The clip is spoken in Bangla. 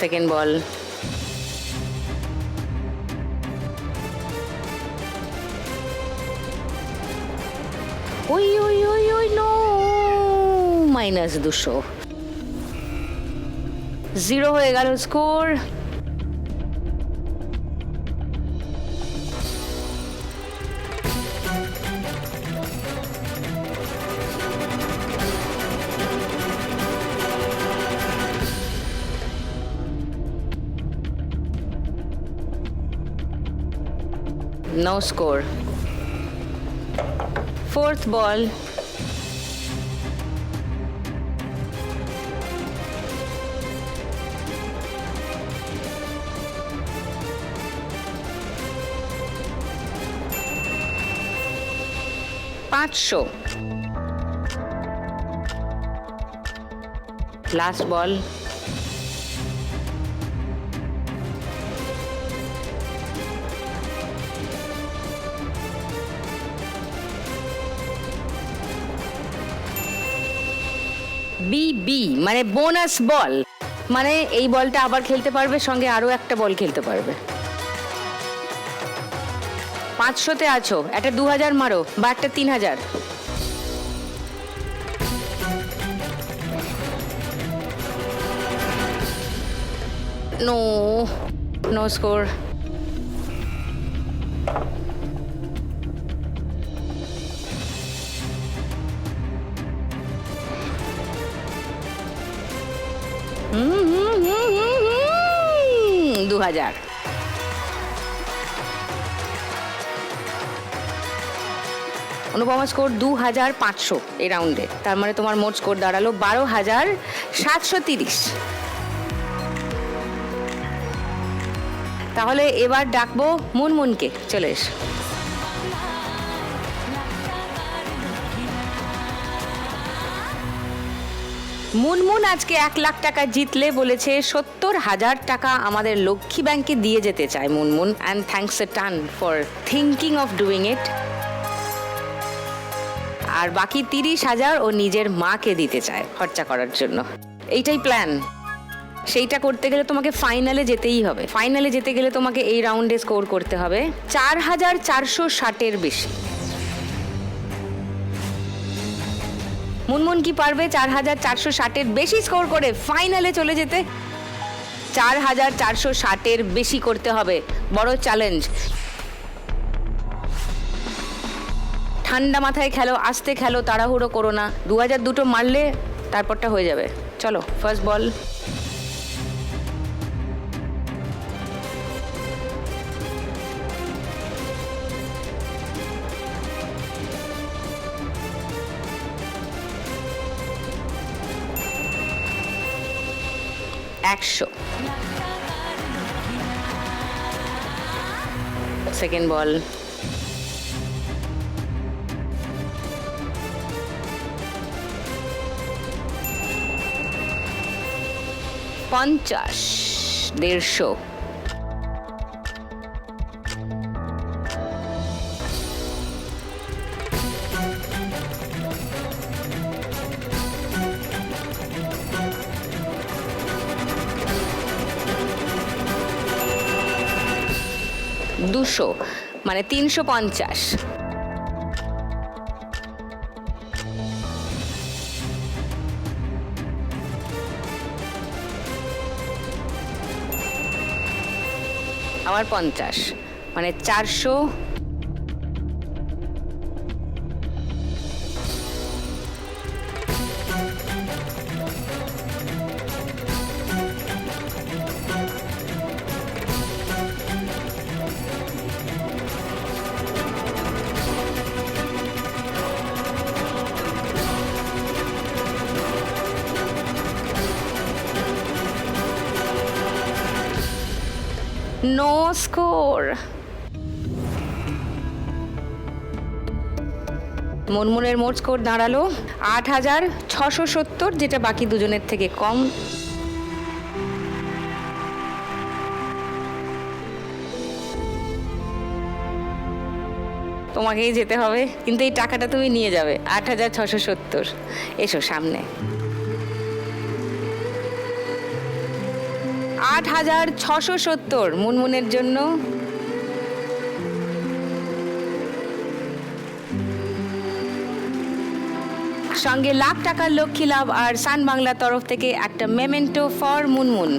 সেকেন্ড বল। ওই ওই ওই ওই নো, -200। 0 হয়ে গেল score. No score. Fourth ball. $500. Last ball. BB মানে বোনাস বল, মানে এই বলটা আবার খেলতে পারবে, সঙ্গে আরো একটা বল খেলতে পারবে। 500-তে আছো, একটা 2000 মারো বা একটা 3000। No score. $2000। অনুপমা স্কোর 2500 এই রাউন্ডে, তার মানে তোমার মোট স্কোর দাঁড়ালো 12730। তাহলে এবার ডাকবো মুনমুনকে, চলে এস। মুনমুন আজকে 1 লাখ টাকা জিতলে বলেছে 70,000 টাকা আমাদের লক্ষ্মী ব্যাংকে দিয়ে যেতে চায় Munmun, and thanks a ton for thinking of doing it. আর বাকি 30,000 ও নিজের মাকে দিতে চায় খরচা করার জন্য। এইটাই প্ল্যান। সেইটা করতে গেলে তোমাকে ফাইনালে যেতেই হবে। ফাইনালে যেতে গেলে তোমাকে এই রাউন্ডে স্কোর করতে হবে 4460-এর বেশি। মুনমুন কি পারবে 4460-এর বেশি স্কোর করে ফাইনালে চলে যেতে? 4460-এর বেশি করতে হবে, বড় চ্যালেঞ্জ। ঠান্ডা মাথায় খেলো, আস্তে খেলো, তাড়াহুড়ো করো না। 2000 দুটো মারলে তারপরটা হয়ে যাবে। চলো, ফার্স্ট বল। $100। সেকেন্ড বল। $50, 150। $200 মানে 350। আবার 50 মানে 400। No score. মুনমুনের মোট স্কোর দাঁড়ালো 8670, যেটা বাকি দুজনের থেকে কম। তোমাকেই যেতে হবে, কিন্তু এই টাকাটা তুমি নিয়ে যাবে, 8670। এসো সামনে। 8,670 মুনমুনের জন্য। সঙ্গে লাখ টাকার লক্ষ্মী লাভ আর সান বাংলার তরফ থেকে একটা মেমেন্টো ফর মুনমুন।